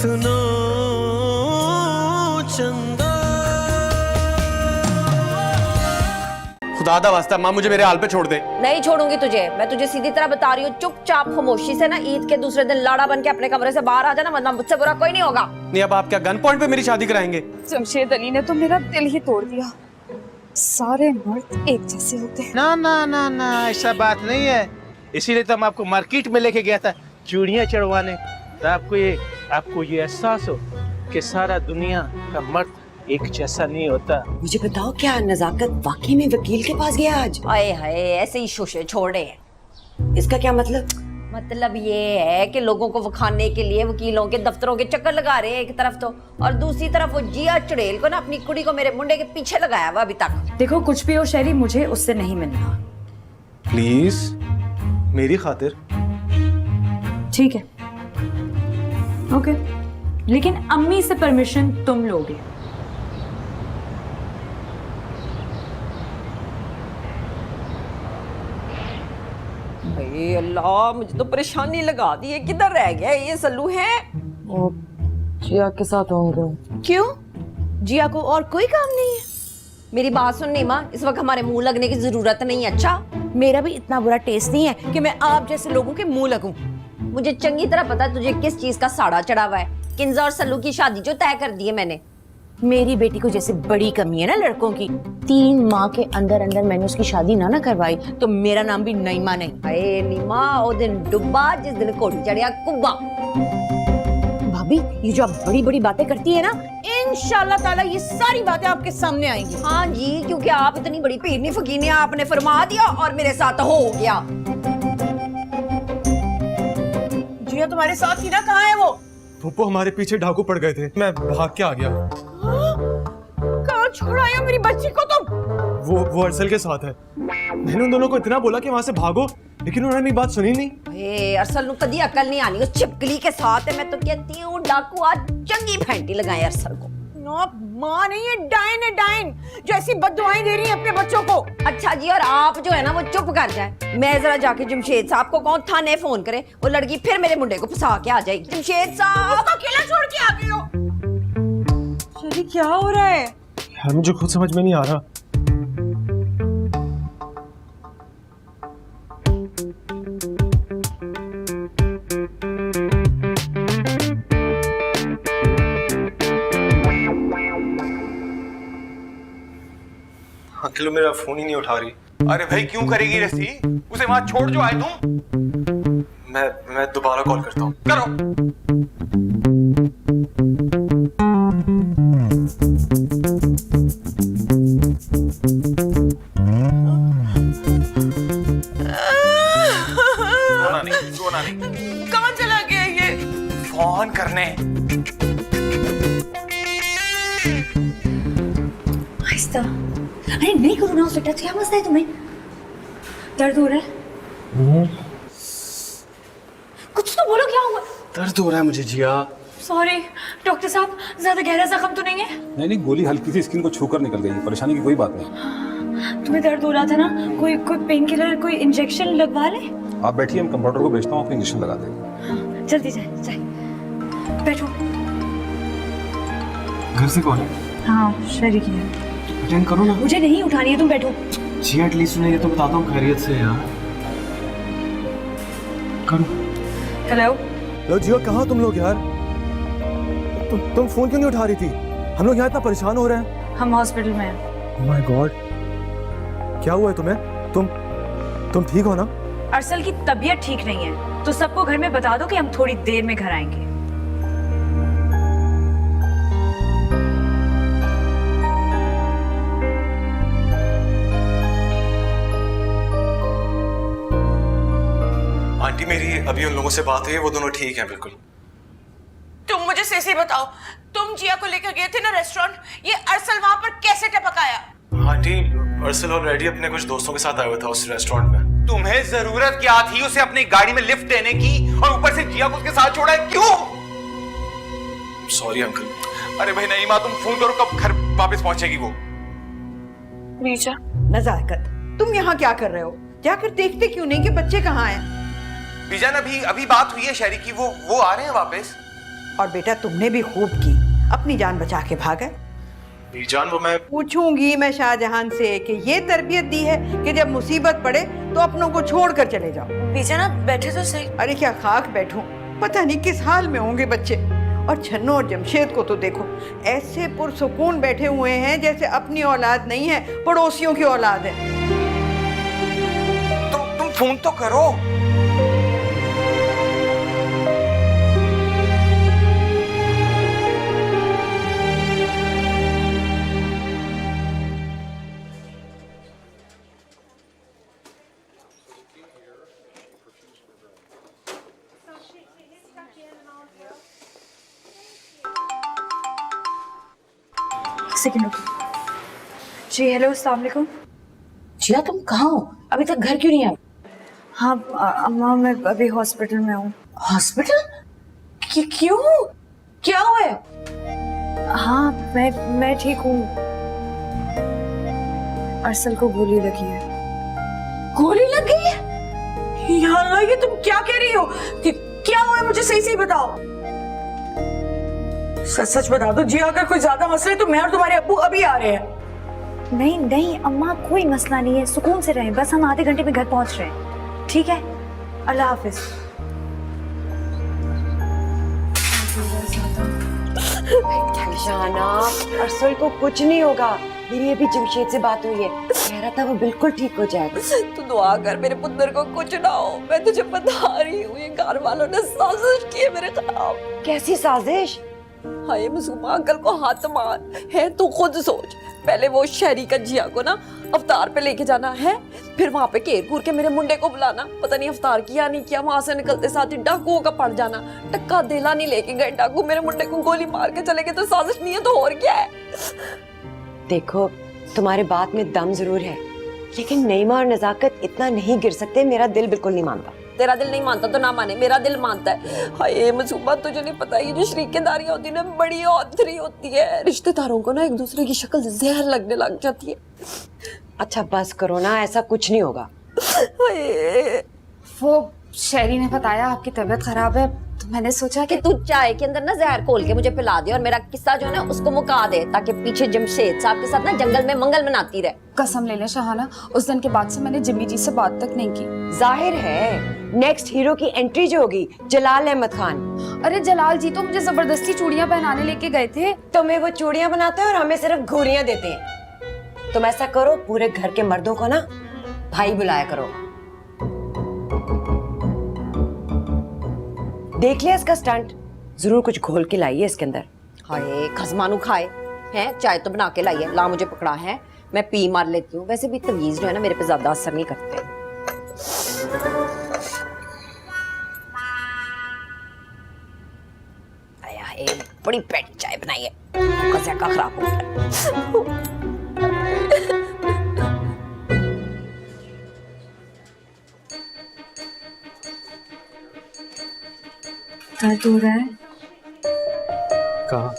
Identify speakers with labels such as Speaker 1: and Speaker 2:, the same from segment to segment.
Speaker 1: सुनो चंदा। खुदा वास्ता माँ मुझे मेरे हाल पे छोड़ दे।
Speaker 2: नहीं छोड़ूंगी तुझे, मैं तुझे सीधी तरह बता रही हूँ, चुपचाप खामोशी से ना ईद के दूसरे दिन लाड़ा बन के अपने कमरे से बाहर आ जाना, वरना मुझसे बुरा कोई नहीं होगा।
Speaker 1: नहीं अब आप क्या गन पॉइंट पे मेरी शादी कराएंगे?
Speaker 3: जमशेद अली ने तो मेरा दिल ही तोड़ दिया। सारे मर्द एक जैसे होते हैं।
Speaker 4: ना ना ना ना, ऐसा बात नहीं है। इसीलिए तो हम आपको मार्केट में लेके गया था चूड़ियां चढ़वाने, तो आपको ये एहसास हो कि सारा दुनिया का मर्द एक जैसा नहीं होता।
Speaker 5: मुझे बताओ, क्या नजाकत वाकई में वकील के पास गया आज?
Speaker 2: आए हाय, ऐसे ही शोशे छोड़ रहे हैं।
Speaker 5: इसका क्या मतलब?
Speaker 2: मतलब ये है कि लोगों को वखाने के लिए वकीलों के दफ्तरों के चक्कर लगा रहे हैं एक तरफ तो, और दूसरी तरफ वो जिया चुड़ैल को ना अपनी कुड़ी को मेरे मुंडे के पीछे लगाया हुआ अभी तक।
Speaker 3: देखो कुछ भी हो शहरी, मुझे उससे नहीं मिलना।
Speaker 1: प्लीज मेरी खातिर।
Speaker 3: ठीक है, ओके, लेकिन अम्मी से परमिशन तुम लोगे।
Speaker 2: भाई अल्लाह, मुझे तो परेशानी लगा दी है। किधर रह गया ये सल्लू है?
Speaker 5: वो जिया के साथ होंगे।
Speaker 2: क्यों? जिया को और कोई काम नहीं है? मेरी बात सुन नीमा, इस वक्त हमारे मुंह लगने की जरूरत नहीं है। अच्छा, मेरा भी इतना बुरा टेस्ट नहीं है कि मैं आप जैसे लोगों के मुंह लगूं। मुझे चंगी तरह पता है तुझे किस चीज का साड़ा चढ़ा हुआ है। किंजा और सल्लू की शादी जो तय कर दी है मैंने।
Speaker 5: मेरी बेटी को जैसे बड़ी कमी है ना लड़कों की, 3 माह के अंदर अंदर मैंने उसकी शादी ना करवाई तो मेरा नाम भी नईमा नहीं।
Speaker 2: अरे नीमा, वो दिन डुब्बा जिस दिन कोड़ी चढ़िया कुब्बा।
Speaker 5: भाभी, ये जो आप बड़ी बड़ी बातें करती है ना, इंशाल्लाह ताला ये सारी बातें आपके सामने आएंगी।
Speaker 2: हाँ जी, क्योंकि आप इतनी बड़ी पीरनी फकीनी आपने फरमा दिया और मेरे साथ हो गया।
Speaker 5: जिया तुम्हारे साथ ही ना, कहाँ है वो?
Speaker 1: फूफो हमारे पीछे डाकू पड़ गए थे, मैं भाग के आ गया।
Speaker 5: कहाँ छोड़ आए हो मेरी बच्ची को तुम?
Speaker 1: वो अरसल के साथ है। मैंने उन दोनों को इतना बोला कि वहां से भागो, लेकिन उन्होंने मेरी बात सुनी नहीं।
Speaker 2: ए, अरसल नु कदी अकल नहीं आनी, उस छिपकली के साथ है। मैं तो कहती हूँ डाकू आज चंगी फैंटी लगाए अरसल को।
Speaker 5: ना माँ नहीं है, डायन है, डायन जो ऐसी बद्दुआएं दे रही है अपने बच्चों को।
Speaker 2: अच्छा जी, और आप जो है ना वो चुप कर जाए। मैं जरा जाके जमशेद साहब को कौन थाने फोन करे, वो लड़की फिर मेरे मुंडे को फंसा के आ जाएगी। जमशेद साहब
Speaker 5: अकेला छोड़ के आ गई हो। शरी, क्या हो रहा है?
Speaker 1: यार मुझे खुद समझ में नहीं आ रहा। अकेलो मेरा फोन ही नहीं उठा रही।
Speaker 6: अरे भाई क्यों करेगी रस्सी? उसे वहां छोड़ जो आए तुम।
Speaker 1: मैं दोबारा कॉल करता हूँ।
Speaker 6: करो। सोना नहीं।
Speaker 5: कहाँ चला गया ये?
Speaker 6: फोन करने।
Speaker 3: आहिस्ता। अरे नहीं करो ना उसे टच, क्या मसला है तुम्हें? दर्द हो रहा है? कुछ तो बोलो, क्या हुआ?
Speaker 1: दर्द हो रहा है मुझे जिया।
Speaker 3: सॉरी डॉक्टर साहब, ज्यादा गहरा जख्म तो नहीं है?
Speaker 7: नहीं, गोली हल्की सी स्किन को छूकर निकल गई, परेशानी की कोई बात नहीं।
Speaker 3: तुम्हें दर्द हो रहा था ना, कोई पेन किलर, कोई इंजेक्शन लगवा ले?
Speaker 7: आप बैठिए, हम कंपाउंडर को भेजता हूँ, आपको इंजेक्शन लगा देगा।
Speaker 3: जल्दी जाए, बैठो।
Speaker 1: घर से कॉल है?
Speaker 3: हाँ, शरीक है।
Speaker 1: अटेंड करो ना।
Speaker 3: मुझे नहीं उठानी है, तुम बैठो।
Speaker 1: जी एटलीस्ट उन्हें ये तो बताता हूँ खैरियत से यार। करो।
Speaker 3: हेलो।
Speaker 1: लो जियो, कहाँ तुम लोग यार? तुम फोन क्यों नहीं उठा रही थी? हम लोग यहाँ इतना परेशान हो रहे हैं।
Speaker 3: हम हॉस्पिटल में हैं।
Speaker 1: ओह माय गॉड, क्या हुआ है तुम्हें? तुम ठीक हो ना?
Speaker 3: अरसल की तबीयत ठीक नहीं है, तो सबको घर में बता दो कि हम थोड़ी देर में घर आएंगे।
Speaker 1: आंटी मेरी अभी उन लोगों से बात हुई है, वो दोनों ठीक हैं बिल्कुल।
Speaker 5: तुम मुझे सही बताओ, तुम जिया को लेकर गए थे ना रेस्टोरेंट, ये अरसल वहां पर कैसे टपक आया?
Speaker 1: आंटी अरसल ऑलरेडी अपने कुछ दोस्तों के साथ आया हुआ था उस रेस्टोरेंट में।
Speaker 6: तुम्हें जरूरत क्या थी उसे अपनी गाड़ी में लिफ्ट देने की, और ऊपर से जिया को उसके साथ छोड़ा है? क्यों?
Speaker 1: Sorry uncle.
Speaker 6: अरे भाई नहीं माँ, तुम फोन करो, कब घर वापस पहुंचेगी वो?
Speaker 5: रीचा,
Speaker 8: नजाकत, तुम यहाँ क्या कर रहे हो? जाकर देखते क्यों नहीं कि बच्चे कहाँ हैं?
Speaker 6: बीजान अभी बात हुई है शहरी की, वो आ रहे हैं वापस।
Speaker 8: और बेटा तुमने भी खूब की, अपनी जान बचा के भागे।
Speaker 9: बीजान वो मैं
Speaker 8: पूछूंगी मैं शाहजहां से कि ये तरबियत दी है कि जब मुसीबत पड़े तो अपनों को छोड़ कर चले जाओ।
Speaker 5: बीजान आप बैठे तो सही।
Speaker 8: अरे क्या खाक बैठूं, पता नहीं किस हाल में होंगे बच्चे। और छन्नो और जमशेद को तो देखो, ऐसे पुरसुकून बैठे हुए हैं जैसे अपनी औलाद नहीं है, पड़ोसियों की औलाद है।
Speaker 9: तुम फोन तो करो।
Speaker 3: सेकंड जी। हेलो, अस्सलाम वालेकुम।
Speaker 5: जिया तुम कहाँ हो? अभी तक घर क्यों नहीं आई?
Speaker 3: हाँ अम्मा, मैं अभी हॉस्पिटल में हूँ।
Speaker 5: हॉस्पिटल? क्यों? क्या हुआ है?
Speaker 3: हाँ मैं ठीक हूँ। अरसल को गोली लगी है।
Speaker 5: गोली लग गई है? या अल्लाह, ये तुम क्या कह रही हो? क्या हुआ है? मुझे सही सही बताओ। सच बता दो जिया, अगर कोई ज्यादा मसला है तो मैं और तुम्हारे अब्बू अभी आ रहे हैं।
Speaker 3: नहीं नहीं अम्मा, कोई मसला नहीं है, सुकून से रहें, बस हम आधे घंटे में घर पहुंच रहे हैं। ठीक है, अल्लाह हाफिज।
Speaker 2: शाना, अरसल को कुछ नहीं होगा। मेरी अभी जमशेद से बात हुई है, कह रहा था वो बिल्कुल ठीक हो जाएगा। तू दुआ कर मेरे पुत्र को कुछ ना हो। मैं तुझे बता रही हूँ, ये घर वालों ने साजिश की है मेरे खिलाफ। कैसी साजिश? हाय मसूमा, अंकल को हाथ मार है। तू खुद सोच, पहले वो शहरी का जिया को ना अवतार पे लेके जाना है, फिर वहां पे घेर घूर के मेरे मुंडे को बुलाना, पता नहीं अवतार किया नहीं किया, वहां से निकलते साथ ही डाकुओं का पड़ जाना। टक्का देला नहीं लेके गए डाकू, मेरे मुंडे को गोली मार के चले गए। तो साजिश नहीं है तो और क्या है? देखो, तुम्हारे बात में दम जरूर है, लेकिन नईमा और नजाकत इतना नहीं गिर सकते। मेरा दिल बिल्कुल नहीं मानता। तेरा दिल नहीं मानता तो ना माने, मेरा दिल मानता है। हाय मसूबा, तुझे नहीं पता, ये जो शरीकेदारियां होती है ना, बड़ी औधरी होती है। रिश्तेदारों को ना एक दूसरे की शक्ल जहर लगने लग जाती है। अच्छा बस करो ना, ऐसा कुछ नहीं होगा।
Speaker 3: वो शहरी ने बताया आपकी तबीयत खराब है, तो मैंने सोचा
Speaker 2: कि तू चाय के अंदर ना जहर घोल के मुझे पिला दे और मेरा किस्सा जो है ना उसको मुका दे, ताकि पीछे जमशेद साहब के साथ ना जंगल में मंगल मनाती रहे।
Speaker 10: कसम ले ले शाहाना, उस दिन के बाद से मैंने जिम्मी जी से बात तक नहीं की।
Speaker 2: जाहिर है नेक्स्ट हीरो की एंट्री जो होगी जलाल अहमद खान।
Speaker 10: अरे जलाल जी तो मुझे जबरदस्ती चूड़ियां पहनाने लेके गए थे।
Speaker 2: तुम्हें वो चूड़ियां बनाते हैं और हमें सिर्फ घूरियां देते हैं। तुम ऐसा करो, पूरे घर के मर्दों को ना भाई बुलाया करो। देख लिया इसका स्टंट, जरूर कुछ घोल के लाई है इसके अंदर। हाय खसमानू खाए हैं, चाय तो बना के लाई है, ला मुझे पकड़ा है, मैं पी मार लेती हूँ। वैसे भी तमीज जो है ना मेरे पे ज्यादा असर नहीं करते। बड़ी पेटी चाय बनाई है, कज़ा का खराब हो गया।
Speaker 3: दर्द हो रहा है?
Speaker 1: कहाँ?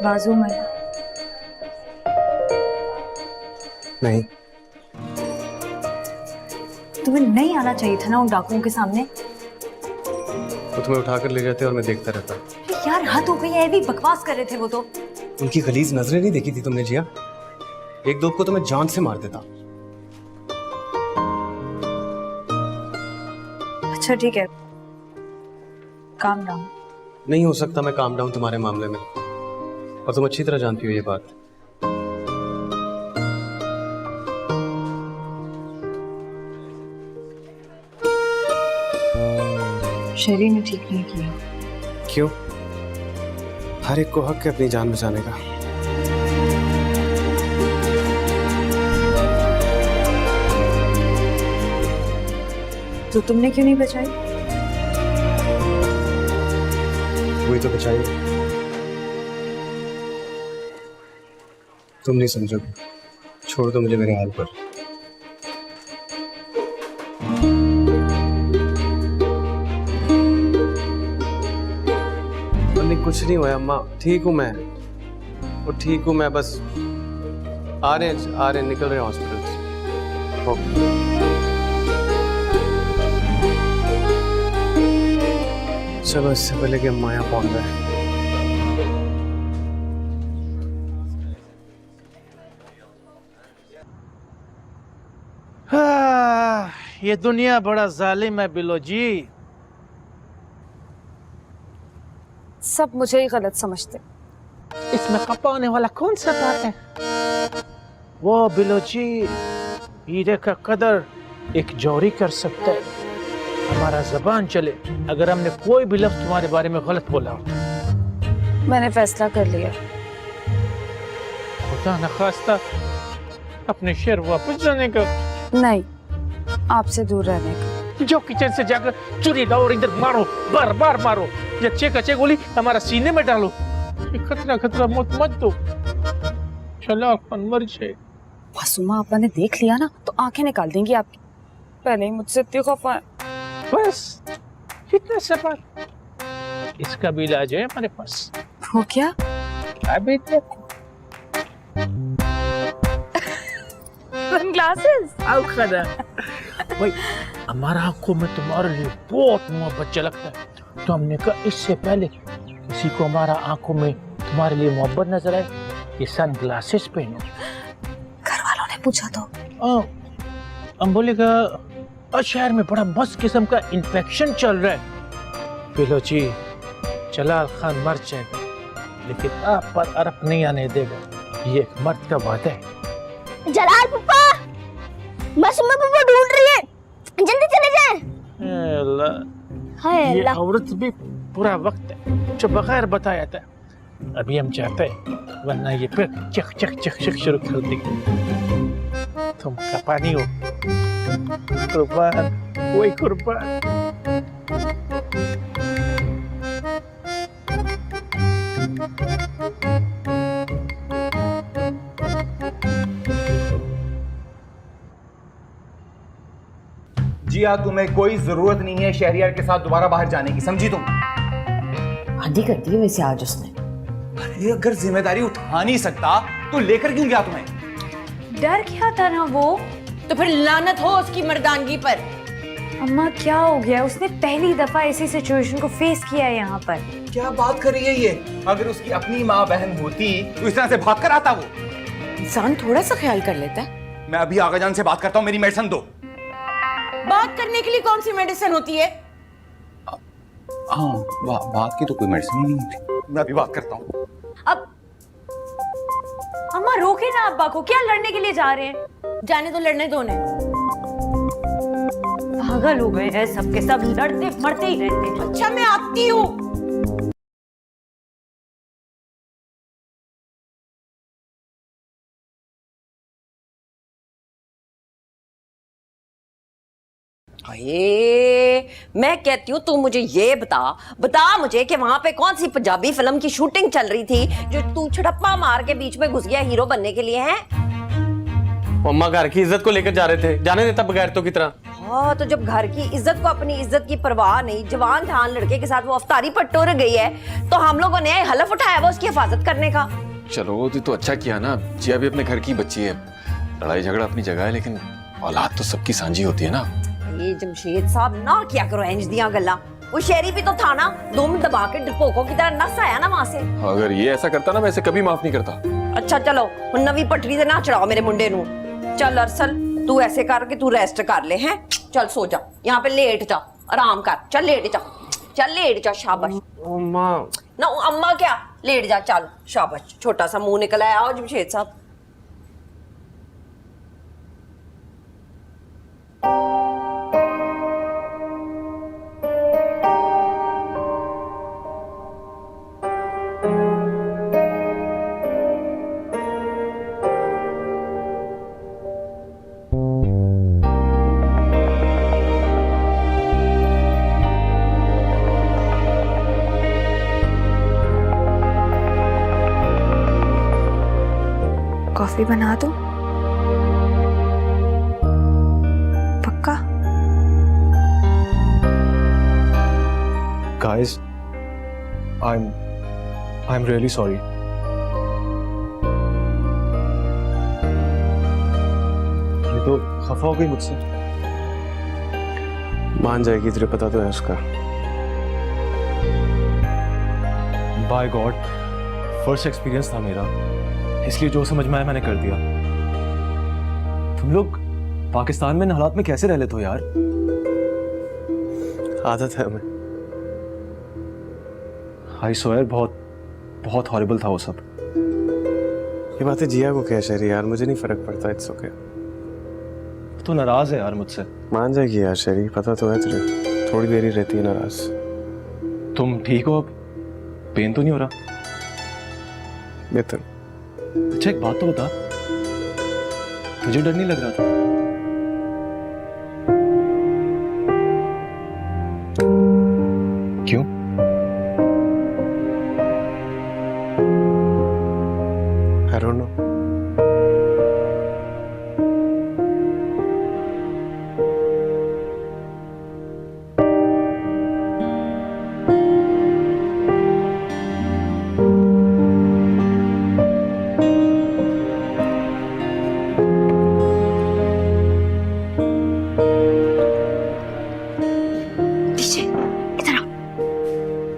Speaker 3: बाजू में।
Speaker 1: नहीं।
Speaker 3: तुम्हें नहीं आना चाहिए था ना उन डाकुओं के सामने।
Speaker 1: वो तुम्हें उठाकर ले जाते और मैं देखता रहता।
Speaker 3: यार हद हो गई है, भी बकवास कर रहे थे वो तो।
Speaker 1: उनकी गलीज नजरें नहीं देखी थी तुमने जिया? एक दो को तो मैं जान से मार देता।
Speaker 3: अच्छा ठीक है, काम डाउन।
Speaker 1: नहीं हो सकता मैं काम डाउन तुम्हारे मामले में, और तुम अच्छी तरह जानती हो ये बात।
Speaker 3: शरीर ने ठीक नहीं किया।
Speaker 1: क्यों? हर एक को हक है अपनी जान बचाने का।
Speaker 3: तो तुमने क्यों नहीं बचाई?
Speaker 1: वही तो बचाई, तुम नहीं समझोगे। छोड़ दो मुझे मेरे हाल पर। नहीं कुछ नहीं हुआ अम्मा, ठीक हूँ मैं, वो ठीक हूँ मैं, बस आ रहे निकल रहे हैं हॉस्पिटल से। चलो इससे पहले कि माया पहुंच जाए।
Speaker 4: ये दुनिया बड़ा जालिम है बिलो जी।
Speaker 10: सब मुझे ही गलत समझते।
Speaker 4: इसमें खपाने वाला कौन सा बात है? वो बिलो जी, हीरे का कदर एक जौहरी कर सकता है। हमारा जबान चले अगर हमने कोई भी लफ्ज तुम्हारे बारे में गलत बोला हो।
Speaker 10: मैंने फैसला कर लिया।
Speaker 4: खुदा न खास्ता अपने शहर वापस जाने का।
Speaker 10: नहीं, आपसे दूर रहने का।
Speaker 4: जो किचन से जाकर चुरी लाओ और इधर मारो, बार बार मारो, या चेक गोली हमारा सीने में डालो। ये खतरा खतरा मत दो, चला मर जाए।
Speaker 10: मासूमा आपा ने देख लिया ना तो आंखें निकाल देंगी आपकी। पहले ही मुझसे इतनी खफा है।
Speaker 4: बस इतना सा बात, इसका भी इलाज है हमारे पास।
Speaker 10: वो क्या?
Speaker 4: अभी तक
Speaker 10: सनग्लासेस।
Speaker 4: भाई हमारा आंखों में तुम्हारे लिए बहुत मोहब्बत झलकता है, तो हमने कहा इससे पहले किसी को हमारा आंखों में तुम्हारे लिए मोहब्बत नजर आए, ये सन ग्लासेस पहनो।
Speaker 10: घर वालों ने पूछा तो
Speaker 4: हम बोलेगा और शहर में बड़ा मस्त किस्म का इन्फेक्शन चल रहा है। बिलो जी, जलाल खान मर जाएगा लेकिन आप पर अरब नहीं आने देगा, ये एक मर्द का वादा है।
Speaker 2: जलाल पापा, मासूमा पापा ढूंढ रही है, जल्दी चले जाएं। हाय
Speaker 4: ये
Speaker 2: अल्लाह।
Speaker 4: औरत भी पूरा वक्त है जो बगैर बताया था। अभी हम चाहते हैं, वरना ये फिर चक चक चक चक शुरू कर देगी। तुम कपानी हो, कुर्बान, कोई कुर्बान।
Speaker 6: जिया, तुम्हें कोई जरूरत नहीं है शहरियार के साथ दोबारा बाहर जाने की, समझी तुम?
Speaker 5: हद ही कर दी है वैसे आज उसने।
Speaker 6: अरे अगर जिम्मेदारी उठा नहीं सकता तो लेकर क्यों गया तुम्हें?
Speaker 3: डर क्या था ना वो।
Speaker 2: तो फिर लानत हो उसकी मर्दानगी पर।
Speaker 3: अम्मा क्या हो गया? उसने पहली दफा ऐसी सिचुएशन को फेस किया है यहाँ पर।
Speaker 6: क्या बात कर रही है ये? अगर उसकी अपनी माँ बहन होती तो इस तरह से भाग कर आता वो?
Speaker 5: इंसान थोड़ा सा ख्याल कर लेता है।
Speaker 6: मैं अभी आगाजान से बात करता हूँ, मेरी मेडिसिन दो।
Speaker 2: बात करने के लिए कौन सी मेडिसिन होती है?
Speaker 6: हाँ, बात की तो कोई मेडिसिन नहीं होती। मैं अभी बात करता हूँ।
Speaker 3: अब अम्मा रोके ना अब्बा को, क्या लड़ने के लिए जा रहे हैं?
Speaker 2: जाने तो लड़ने दो ने।
Speaker 3: पागल हो गए हैं सबके सब, लड़ते मरते ही रहते हैं।
Speaker 2: अच्छा मैं आती हूँ। मैं कहती हूँ तू मुझे ये बता मुझे कि वहां पे कौन सी पंजाबी फिल्म की शूटिंग चल रही थी जो तू छड़प्पा मार के बीच में घुस गया हीरो बनने के लिए है?
Speaker 1: मम्मा घर की इज्जत को लेकर जा रहे थे, जाने देता बगैर तो की तरह।
Speaker 2: हाँ, तो जब घर की इज्जत को अपनी इज्जत की परवाह नहीं, जवान जहान लड़के के साथ वो अफ्तारी पर टुर गई है, तो हम लोगों ने हलफ उठाया वो उसकी हिफाजत करने का।
Speaker 7: चलो तो अच्छा किया ना, जिया भी अपने घर की बच्ची है। लड़ाई झगड़ा अपनी जगह है लेकिन औलाद तो सबकी सांझी होती है ना।
Speaker 2: ये जमशेद साहब ना क्या करो इंज दियां गल्ला। वो शहरी भी तो था ना, दुम दबा के डरपोकों की तरह नस आया ना वहां से।
Speaker 7: अगर ये ऐसा करता ना, मैं इसे कभी माफ नहीं करता।
Speaker 2: अच्छा चलो, हुन नवी पटरी से ना चढ़ाओ मेरे मुंडे नू। चल अरसल, तू ऐसे कर के तू रेस्ट कर ले हैं। चल सो जा, यहाँ पे लेट जा, आराम कर। चल लेट जा, चल लेट जा, शाबाश।
Speaker 1: अम्मा
Speaker 2: ना अम्मा क्या, लेट जा, चल शाबाश। छोटा सा मुंह निकल आया हो जमशेद साहब।
Speaker 3: कॉफी बना दो? पक्का?
Speaker 1: guys, I'm really sorry. ये तो खफा हो गई मुझसे। मान जाएगी, तुझे पता तो है उसका। बाय गॉड, फर्स्ट एक्सपीरियंस था मेरा, इसलिए जो समझ में आया मैंने कर दिया। तुम लोग पाकिस्तान में इन हालात में कैसे रह लेते हो यार? आदत है हमें। आई स्वेयर बहुत बहुत हॉरिबल था वो सब।
Speaker 11: ये बातें जिया को क्या शेरी यार, मुझे नहीं फर्क पड़ता, इट्स ओके।
Speaker 1: तो नाराज है यार मुझसे।
Speaker 11: मान जाएगी यार शेरी, पता तो है तुझे, थोड़ी देर ही रहती है नाराज।
Speaker 1: तुम ठीक हो अब? पेन तो नहीं हो रहा?
Speaker 11: बेहतर।
Speaker 1: अच्छा एक बात तो बता, तुझे डर नहीं लग रहा था? क्यों?
Speaker 11: I don't know.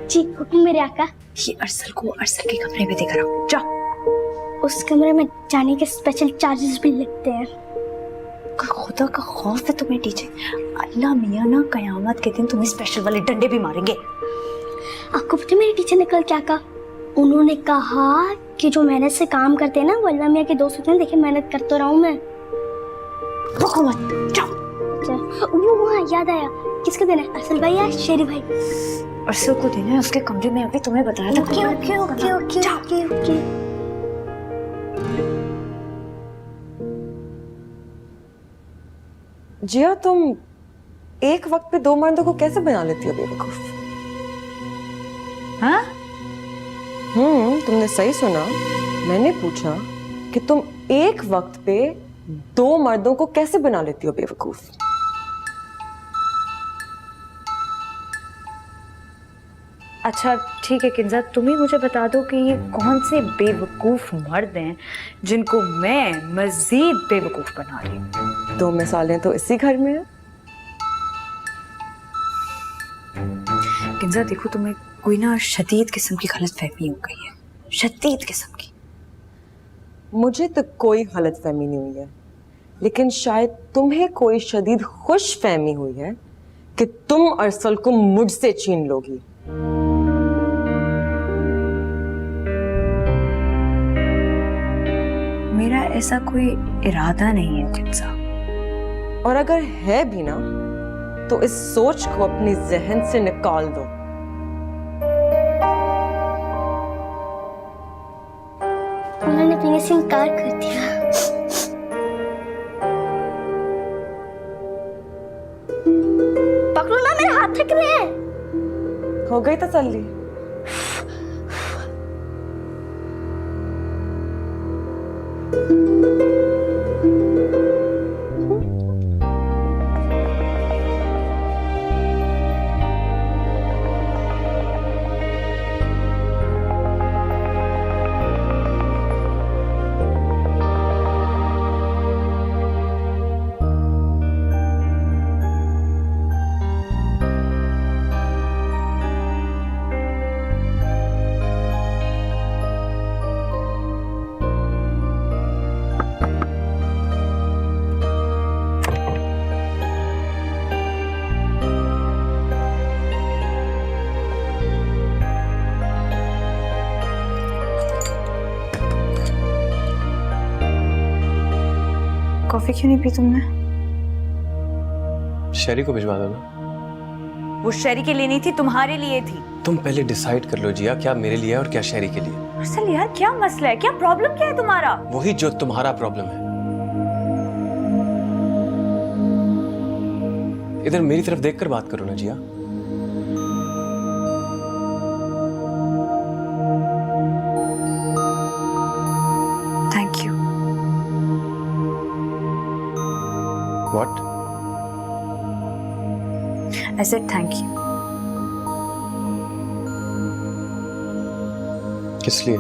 Speaker 3: जी हुक्म मेरे आका।
Speaker 10: ये अरसल को अरसल के कमरे में देकर आओ, जाओ।
Speaker 3: उस कमरे में जाने के स्पेशल चार्जेस भी लगते हैं।
Speaker 10: खुदा का खौफ है तुम्हें टीचर, अल्लाह मियाँ ना कयामत के दिन तुम्हें स्पेशल वाले डंडे भी मारेंगे।
Speaker 3: आपको पता है मेरे टीचर ने कल क्या कहा? उन्होंने कहा कि जो मेहनत से काम करते हैं ना, वो अल्लाह मियाँ के दोस्त होते हैं। देखिए मेहनत करता रहा हूँ मैं। वो वहाँ याद आया, किसका देना है? असल भाई या शेरी भाई?
Speaker 10: अरसल को देना है, उसके कमरे में अभी तुम्हें बताया था।
Speaker 3: Okay okay okay okay okay okay.
Speaker 12: Jiya, तुम एक वक्त पे दो मर्दों को कैसे बना लेती हो बेवकूफ?
Speaker 10: हाँ?
Speaker 12: तुमने सही सुना, मैंने पूछा कि तुम एक वक्त पे दो मर्दों को कैसे बना लेती हो बेवकूफ?
Speaker 10: अच्छा ठीक है किंजा, तुम ही मुझे बता दो कि ये कौन से बेवकूफ मर्द हैं जिनको मैं मजीद बेवकूफ बना रही हूँ।
Speaker 12: दो मिसालें तो इसी घर में है।
Speaker 10: किंजा देखो, तुम्हें कोई ना शदीद किस्म की गलतफहमी हो गई है, शदीद किस्म की।
Speaker 12: मुझे तो कोई गलतफहमी नहीं हुई है, लेकिन शायद तुम्हें कोई शदीद खुशफहमी हुई है कि तुम अरसल को मुझसे छीन लोगी।
Speaker 10: मेरा ऐसा कोई इरादा नहीं है किंजा।
Speaker 12: और अगर है भी ना, तो इस सोच को अपने जहन से निकाल दो।
Speaker 3: उन्होंने पीने से इनकार कर दिया। पकड़ो ना, मेरे हाथ थक रहे हैं।
Speaker 12: हो गई तसल्ली?
Speaker 10: कॉफी क्यों नहीं पी तुमने?
Speaker 11: शेरी को भिजवा दो ना।
Speaker 10: वो शेरी के लिए नहीं थी, तुम्हारे लिए थी।
Speaker 11: तुम पहले डिसाइड कर लो जिया, क्या मेरे लिए है और क्या शेरी के लिए।
Speaker 10: असल यार क्या मसला है, क्या प्रॉब्लम क्या है तुम्हारा?
Speaker 11: वही जो तुम्हारा प्रॉब्लम है। इधर मेरी तरफ देखकर बात करो ना Jiya.
Speaker 10: Thank you.
Speaker 11: What?
Speaker 10: I said thank you.
Speaker 11: किस लिए?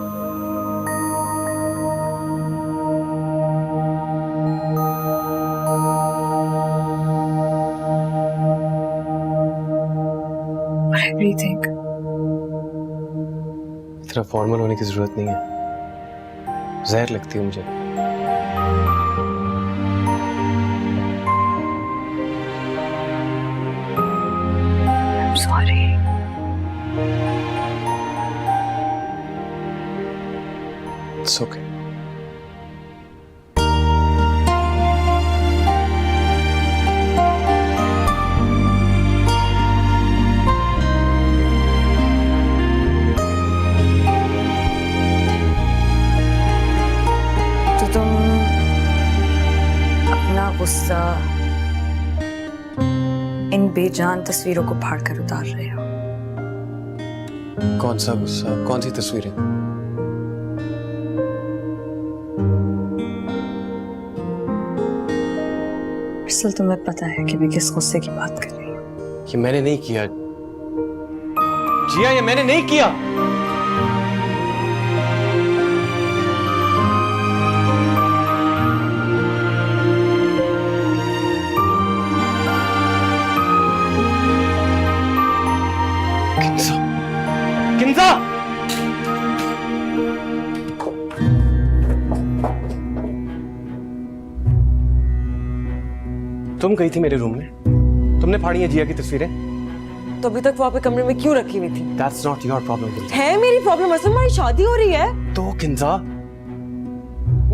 Speaker 10: Everything.
Speaker 11: इतना फॉर्मल होने की जरूरत नहीं है, जहर लगती है मुझे।
Speaker 10: सॉरी।
Speaker 11: It's okay.
Speaker 10: तो तुम अपना गुस्सा इन बेजान तस्वीरों को फाड़ कर उतार रहे हो।
Speaker 11: कौन सा गुस्सा, कौन सी तस्वीरें?
Speaker 10: असल तुम्हें पता है कि मैं किस गुस्से की बात कर रही हूँ।
Speaker 11: ये मैंने नहीं किया जिया, ये मैंने नहीं किया। किंजा, किंजा! तुम गई थी मेरे रूम में, तुमने फाड़ी है जिया की तस्वीरें।
Speaker 12: तो अभी तक वो आपके कमरे में क्यों रखी हुई थी?
Speaker 11: That's not your problem, Kinza.
Speaker 12: है मेरी प्रॉब्लम। असल हमारी शादी हो रही है।
Speaker 11: तो किंजा,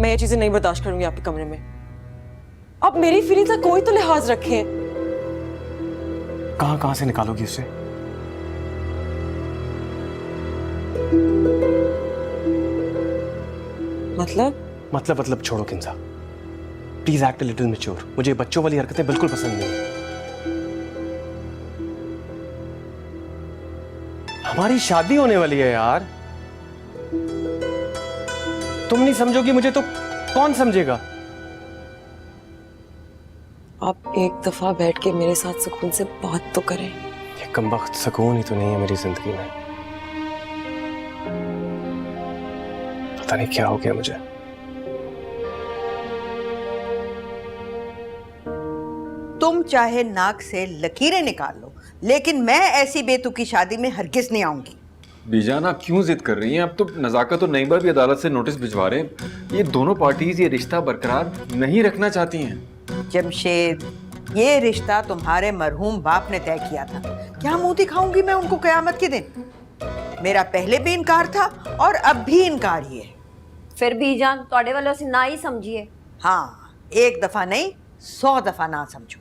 Speaker 12: मैं ये चीजें नहीं बर्दाश्त करूंगी आपके कमरे में। आप मेरी फीलिंग्स का कोई तो लिहाज रखें।
Speaker 11: कहां से निकालोगी उसे? मतलब छोड़ो Kinza. Please act a little mature. मुझे बच्चों वाली हरकतें बिल्कुल पसंद नहीं। हमारी शादी होने वाली है यार। तुम नहीं समझोगी मुझे तो कौन समझेगा?
Speaker 12: आप एक दफा बैठ के मेरे साथ सुकून से बात तो करें।
Speaker 11: ये कमबख्त सुकून ही तो नहीं है मेरी जिंदगी में। पता नहीं क्या हो गया मुझे।
Speaker 8: तुम चाहे नाक से लकीरें निकाल लो, लेकिन मैं ऐसी बेतुकी शादी में हरगिज नहीं आऊंगी।
Speaker 7: बीजान आप क्यों जिद कर रही हैं? अब तो नज़ाकत और नईबा भी अदालत से नोटिस भिजवा रहे हैं। ये दोनों पार्टीज ये रिश्ता बरकरार नहीं रखना चाहती हैं।
Speaker 8: जमशेद, ये रिश्ता तुम्हारे मरहूम बाप ने तय किया था। क्या मुंह दिखाऊंगी मैं उनको क़यामत के दिन? मेरा पहले भी इनकार था और अब भी इनकार ही है।
Speaker 2: फिर भी जान तोड़े वालों से ना ही समझिए।
Speaker 8: हाँ, एक दफा नहीं 100 दफा ना समझो।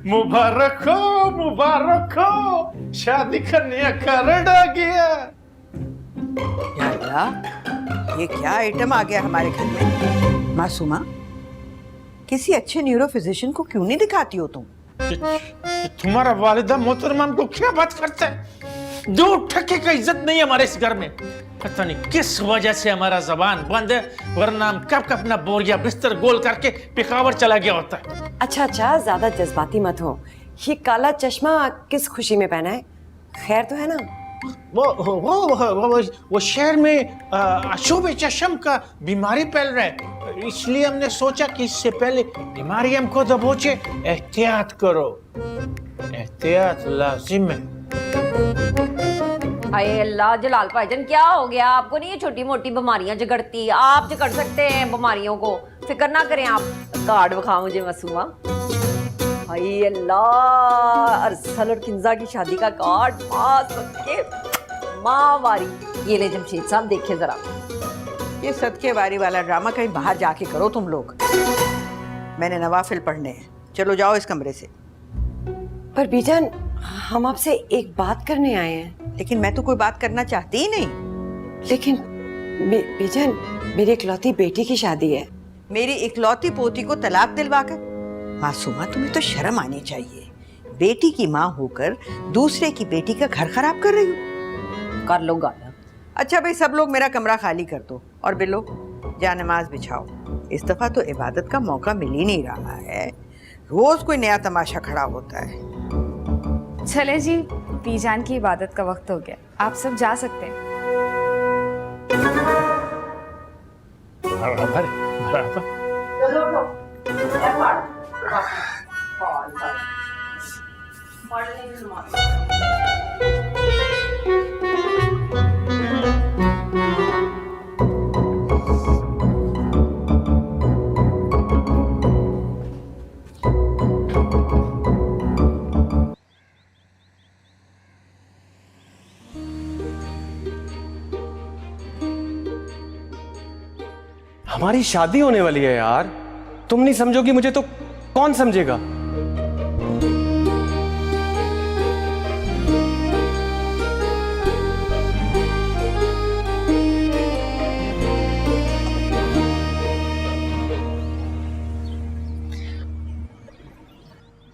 Speaker 4: मुबारक हो, शादी करने का कार्ड आ गया।
Speaker 8: या अल्लाह, ये क्या आइटम आ गया हमारे घर में? मासूमा, किसी अच्छे न्यूरो फिजिशियन को क्यों नहीं दिखाती हो तुम?
Speaker 4: तुम्हारा वालिदा मोहतरमा को क्या बात करता है? 2 टके का इज्जत नहीं है हमारे इस घर में। पता नहीं किस वजह से हमारा जबान बंद है, वरना हम कब अपना बोरिया बिस्तर गोल करके पिखावर चला गया होता है।
Speaker 12: अच्छा, ज्यादा जज्बाती मत हो। ये काला चश्मा किस खुशी में पहना है? खैर तो है ना?
Speaker 4: वो शहर में अशुभ चश्म का बीमारी फैल रहा है, इसलिए हमने सोचा कि इससे पहले बीमारी हमको दबोचे। एहतियात करो, एहतियात लाजिम है।
Speaker 2: हाय अल्लाह, जलाल भाईजान क्या हो गया आपको? नहीं ये छोटी मोटी बीमारियां जगड़ती, आप जगड़ सकते हैं बीमारियों को, फिक्र ना करें आप। कार्ड दिखाओ मुझे मासूमा। हाय अल्लाह, अरसल और किंजा की शादी का कार्ड, माँ सबके माँ वारी। ये ले जमशेद साहब, देखिए जरा।
Speaker 8: ये सदके वारी वाला ड्रामा कहीं बाहर जाके करो तुम लोग। मैंने नवाफिल पढ़ने हैं। चलो जाओ इस कमरे से।
Speaker 12: पर बीजान, हम आपसे एक बात करने आए हैं।
Speaker 8: लेकिन मैं तो कोई बात करना चाहती ही नहीं।
Speaker 12: लेकिन बीजान, मेरी इकलौती बेटी की शादी है।
Speaker 8: मेरी इकलौती पोती को तलाक दिलवाकर? मासूमा, तुम्हें तो शर्म आनी चाहिए। बेटी की माँ होकर दूसरे की बेटी का घर खराब कर रही हो।
Speaker 2: कर लो गाना।
Speaker 8: अच्छा भाई, सब लोग मेरा कमरा खाली कर दो और बिलो जा नमाज बिछाओ। इस दफा तो इबादत का मौका मिल ही नहीं रहा है। रोज कोई नया तमाशा खड़ा होता है।
Speaker 10: चले जी, बीजान की इबादत का वक्त हो गया, आप सब जा सकते हैं।
Speaker 4: बराबर बराबर।
Speaker 11: हमारी शादी होने वाली है यार, तुम नहीं समझोगी मुझे तो कौन समझेगा?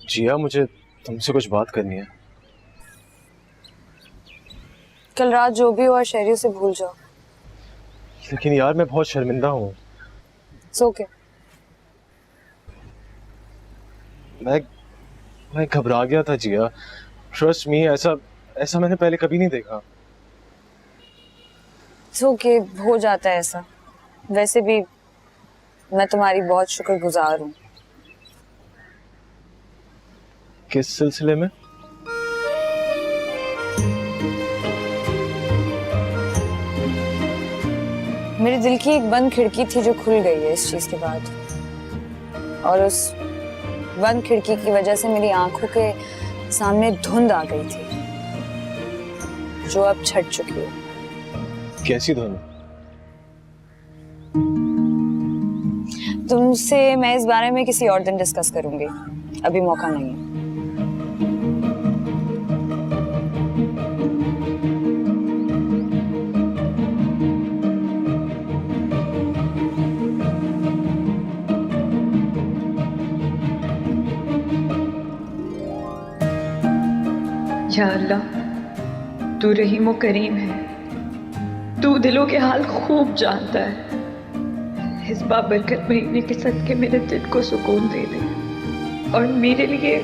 Speaker 1: जिया, मुझे तुमसे कुछ बात करनी है।
Speaker 10: कल रात जो भी हुआ शहरी से भूल जाओ।
Speaker 1: लेकिन यार मैं बहुत शर्मिंदा हूँ।
Speaker 10: ओके।
Speaker 1: मैं घबरा गया था जिया, ट्रस्ट मी, ऐसा मैंने पहले कभी नहीं देखा।
Speaker 10: ओके, हो जाता है ऐसा। वैसे भी मैं तुम्हारी बहुत शुक्रगुजार हूँ।
Speaker 1: किस सिलसिले में?
Speaker 10: मेरे दिल की एक बंद खिड़की थी जो खुल गई है इस चीज के बाद, और उस बंद खिड़की की वजह से मेरी आंखों के सामने धुंध आ गई थी जो अब छट चुकी है।
Speaker 1: कैसी धुंध?
Speaker 10: तुमसे मैं इस बारे में किसी और दिन डिस्कस करूंगी, अभी मौका नहीं है।
Speaker 13: या अल्लाह, तू रहीम व करीम है, तू दिलों के हाल खूब जानता है। इस बाबरकत महीने के सदके मेरे दिल को सुकून दे दे और मेरे लिए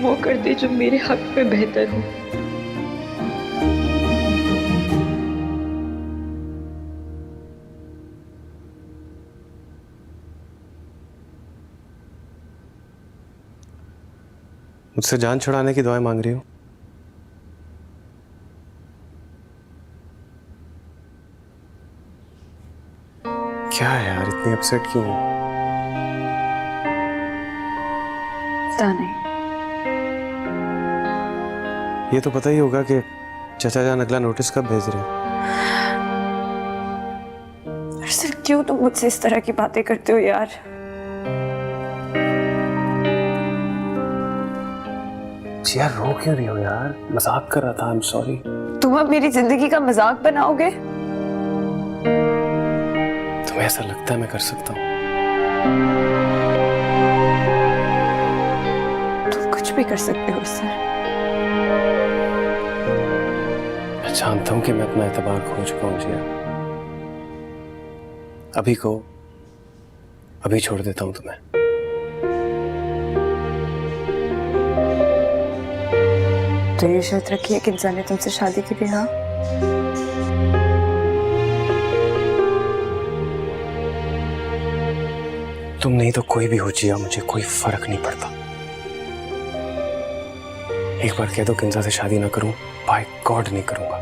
Speaker 13: वो कर दे जो मेरे हक में बेहतर हो।
Speaker 11: मुझसे जान छुड़ाने की दुआएं मांग रही हो? क्या है यार, इतनी अपसेट क्यों हो?
Speaker 13: पता नहीं।
Speaker 11: ये तो पता ही होगा कि चाचा जान अगला नोटिस कब भेज रहे हैं।
Speaker 13: अरसद, क्यों तुम मुझसे इस तरह की बातें करते हो यार?
Speaker 11: यार रो क्यों रही हो यार? मजाक कर रहा था, आई एम सॉरी।
Speaker 13: तुम अब मेरी जिंदगी का मजाक बनाओगे?
Speaker 11: तुम्हें ऐसा लगता है मैं कर सकता हूँ?
Speaker 13: तुम कुछ भी कर सकते हो सर।
Speaker 11: मैं जानता हूँ कि मैं अपना एतबार खो चुका हूँ जिया। अभी छोड़ देता हूँ तुम्हें।
Speaker 13: तो ये शर्त रखी है कि इंसान ने तुमसे शादी की भी? हाँ।
Speaker 11: तुम नहीं तो कोई भी हो जिया, मुझे कोई फर्क नहीं पड़ता। एक बार कह दो किंजा से शादी ना करूं, बाय गॉड नहीं करूंगा।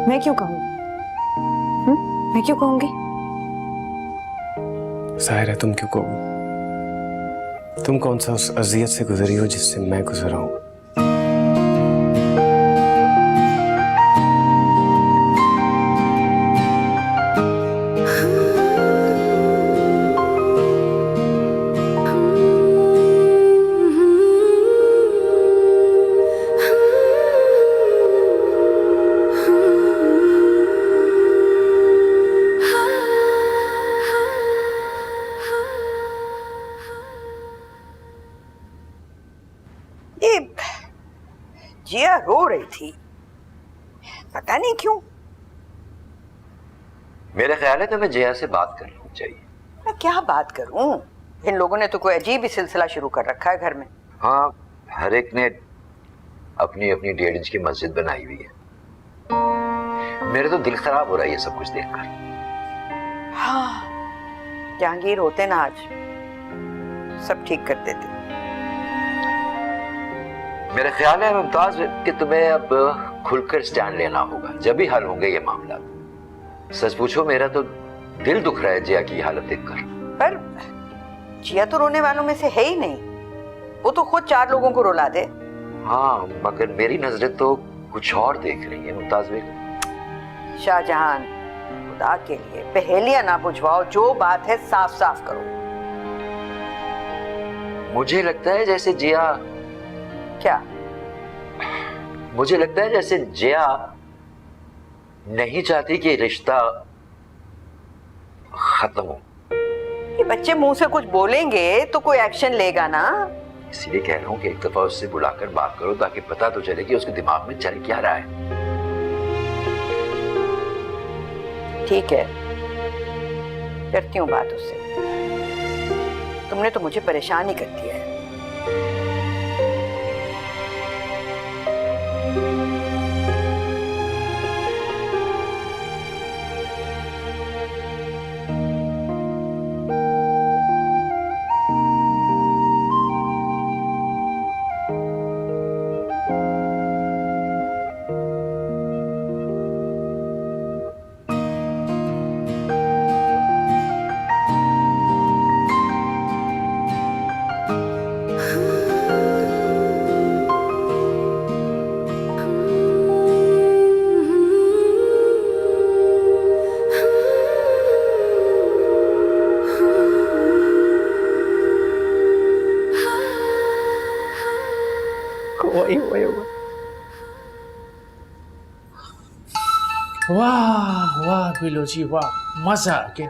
Speaker 10: मैं क्यों कहूंगी? मैं क्यों कहूंगी?
Speaker 11: जाहिर है तुम क्यों कहोगे? तुम कौन सा उस अजियत से गुजरी हो जिससे मैं गुजरा हूं।
Speaker 8: जिया रो रही थी, पता नहीं क्यों।
Speaker 14: मेरा ख्याल है तुम्हें जिया से बात करनी चाहिए।
Speaker 8: मैं क्या बात करूं? इन लोगों ने तो कोई अजीब ही सिलसिला शुरू कर रखा है घर में।
Speaker 14: हाँ, हर एक ने अपनी अपनी 1.5 इंच की मस्जिद बनाई हुई है। मेरे तो दिल खराब हो रहा है ये सब कुछ देखकर।
Speaker 8: हाँ, जहांगीर होते ना आज, सब ठीक कर देते।
Speaker 14: मेरा ख्याल है मुमताज कि तुम्हें अब खुलकर स्टैंड लेना होगा, जब भी हल होंगे ये मामला। सच पूछो मेरा तो दिल दुख रहा है जिया की हालत देखकर।
Speaker 8: पर जिया तो रोने वालों में से है ही नहीं। वो तो खुद 4 लोगों को रुला दे।
Speaker 14: हाँ, मगर मेरी नजरें तो कुछ और देख रही है मुमताज बेगम।
Speaker 8: शाहजहान, खुदा के लिए पहेलियां ना बुझवाओ, जो बात है साफ साफ करो।
Speaker 14: मुझे लगता है जैसे जिया,
Speaker 8: क्या?
Speaker 14: मुझे लगता है जैसे जिया नहीं चाहती कि रिश्ता खत्म हो।
Speaker 8: ये बच्चे मुंह से कुछ बोलेंगे तो कोई एक्शन लेगा ना।
Speaker 14: इसीलिए कह रहा हूँ कि एक दफा उससे बुलाकर बात करो ताकि पता तो चले कि उसके दिमाग में चल क्या रहा है।
Speaker 8: ठीक है, करती हूँ बात उससे। तुमने तो मुझे परेशान ही कर दिया है।
Speaker 4: वाह वाह बिलो जी वाह, मजा आ गया।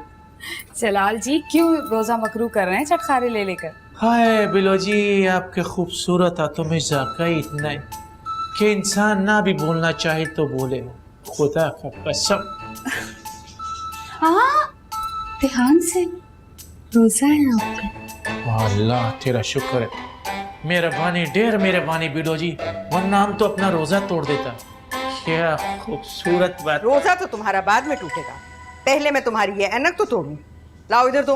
Speaker 10: जलाल जी क्यों रोजा मकरू कर रहे हैं चटखारे ले लेकर?
Speaker 4: हाय बिलो जी, आपके खूबसूरत हाथों में जाका इतना है कि इंसान ना भी बोलना चाहे तो बोले। खुदा का कसम।
Speaker 10: हाँ, ध्यान से, रोजा है आपका।
Speaker 4: अल्लाह तेरा शुक्र है, मेहरबानी, ढेर मेहरबानी बिलो जी, वरना हम तो अपना रोजा तोड़ देता। क्या खूबसूरत बात।
Speaker 8: रोजा तो तुम्हारा बाद में टूटेगा, पहले मैं तुम्हारी ये ऐनक तो तोड़ूं। लाओ इधर दो।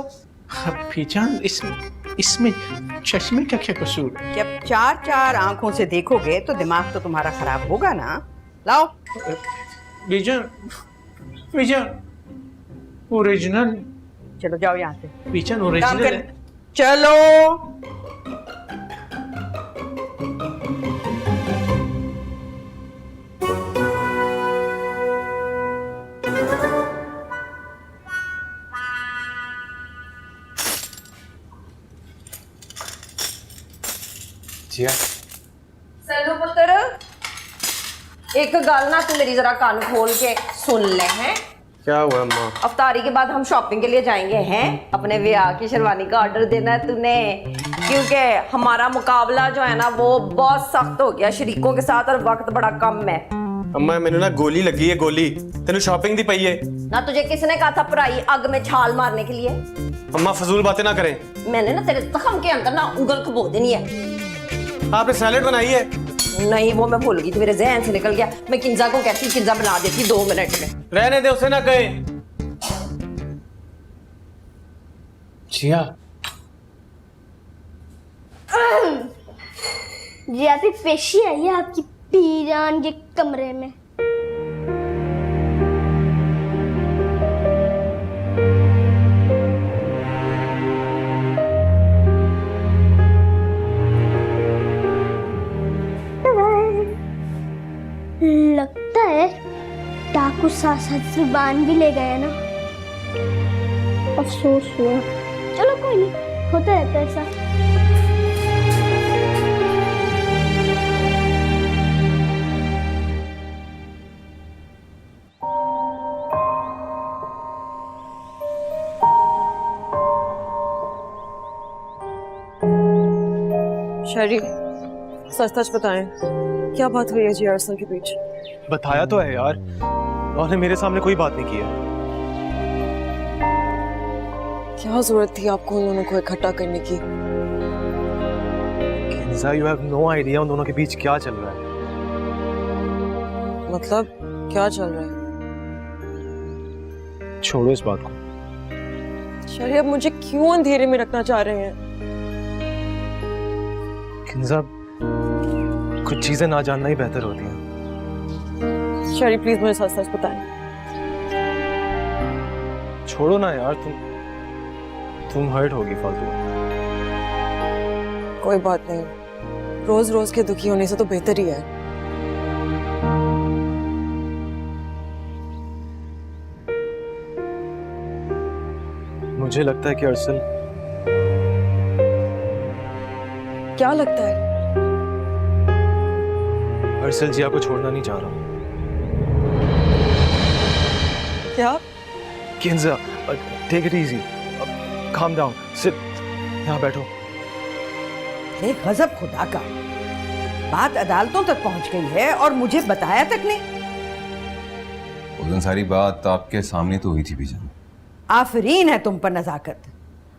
Speaker 4: जान, इसमें चश्मे का क्या कसूर?
Speaker 8: जब चार चार आंखों से देखोगे तो दिमाग तो तुम्हारा खराब होगा ना। लाओ।
Speaker 4: बीजन ओरिजिनल।
Speaker 8: चलो जाओ यहाँ से।
Speaker 4: बीजन ओरिजिनल।
Speaker 8: चलो।
Speaker 2: चलो पुत्र, एक गल ना तू मेरी जरा कान खोल के सुन ले। हैं
Speaker 11: क्या हुआ अम्मा?
Speaker 2: अफ्तारी के बाद हम शॉपिंग के लिए जाएंगे। हैं अपने ब्याह की शेरवानी का ऑर्डर देना है तूने, क्योंकि हमारा मुकाबला जो है ना वो बहुत सख्त हो गया शरीकों के साथ और वक्त बड़ा कम है।
Speaker 11: अम्मा मैंने ना गोली लगी है, गोली तेन शॉपिंग दी पई है
Speaker 2: ना। तुझे किसने कहा था पराई आग में छाल मारने के लिए?
Speaker 11: अम्मा फजूल बातें ना करें।
Speaker 2: मैंने ना तेरे जख्म के अंदर ना उंगल खबो देनी है।
Speaker 11: आपने सैलेड बनाई है?
Speaker 2: नहीं, वो मैं भूल गई थी, मेरे जहन से निकल गया। मैं किंजा को कहती, किंजा बना देती 2 मिनट में।
Speaker 11: रहने दे, उसे ना कहे।
Speaker 4: जिया
Speaker 3: जी आती पेशी आई है आपकी पीरान के कमरे में। लगता है डाकू साथ जुबान भी ले गया ना। अफसोस हुआ। चलो कोई नहीं, होता रहता है ऐसा।
Speaker 12: शरी, सच सच बताएं, क्या बात हुई है जी अरसल के बीच?
Speaker 1: बताया तो है यार, उन्होंने मेरे सामने कोई बात नहीं की है।
Speaker 12: क्या जरूरत थी आपको उन दोनों को इकट्ठा करने की?
Speaker 1: Kinza, you have no idea उन दोनों के बीच क्या चल रहा है।
Speaker 12: मतलब क्या चल रहा है?
Speaker 1: छोड़ो इस बात को।
Speaker 12: शरी, अब मुझे क्यों अंधेरे में रखना चाह रहे हैं?
Speaker 1: किंजा, कुछ चीजें ना जानना ही बेहतर होती हैं।
Speaker 12: शरी प्लीज मुझे सच सच बताएं।
Speaker 1: छोड़ो ना यार, तुम हर्ट होगी फालतू।
Speaker 12: कोई बात नहीं, रोज रोज के दुखी होने से तो बेहतर ही है।
Speaker 1: मुझे लगता है कि अरसल,
Speaker 12: क्या लगता है?
Speaker 1: अरसल जिया को छोड़ना नहीं चाह रहा।
Speaker 12: क्या?
Speaker 1: Kinza, take it easy, calm down, sit, यहाँ बैठो।
Speaker 8: अरे गजब खुदा का, बात अदालतों तक पहुंच गई है और मुझे बताया तक नहीं।
Speaker 6: उस दिन सारी बात आपके सामने तो हुई थी बीजान।
Speaker 8: आफरीन है तुम पर नजाकत।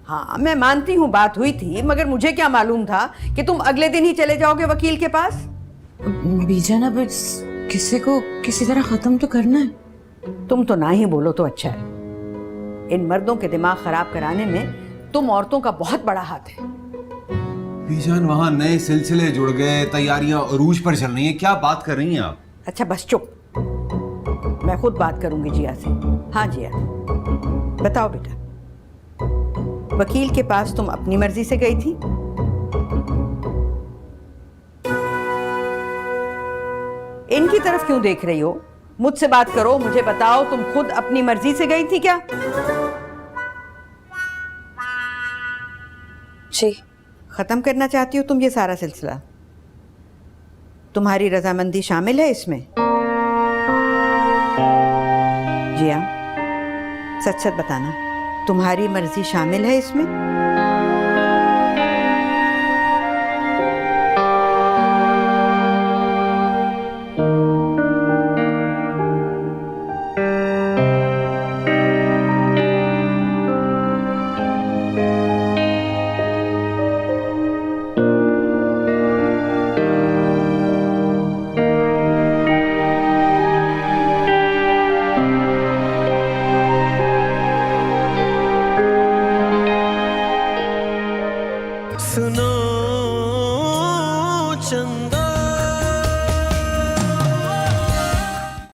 Speaker 8: हाँ मैं मानती हूँ बात हुई थी, मगर मुझे क्या मालूम था कि तुम अगले दिन ही चले जाओगे वकील के पास।
Speaker 5: बीजान, अब किसी को किसी तरह खत्म तो करना है।
Speaker 8: तुम तो ना ही बोलो तो अच्छा है। इन मर्दों के दिमाग खराब कराने में तुम औरतों का बहुत बड़ा हाथ है।
Speaker 6: बीजान वहाँ नए सिलसिले जुड़ गए, तैयारियां अरूज पर चल रही हैं, क्या बात कर रही हैं आप?
Speaker 8: अच्छा बस चुप, मैं खुद बात करूंगी जिया से। हाँ जिया, बताओ बेटा, वकील के पास तुम अपनी मर्जी से गई थी? इनकी तरफ क्यों देख रही हो? मुझसे बात करो, मुझे बताओ, तुम खुद अपनी मर्जी से गई थी क्या?
Speaker 10: जी।
Speaker 8: खत्म करना चाहती हो तुम ये सारा सिलसिला? तुम्हारी रजामंदी शामिल है इसमें? जिया, सच सच बताना, तुम्हारी मर्जी शामिल है इसमें?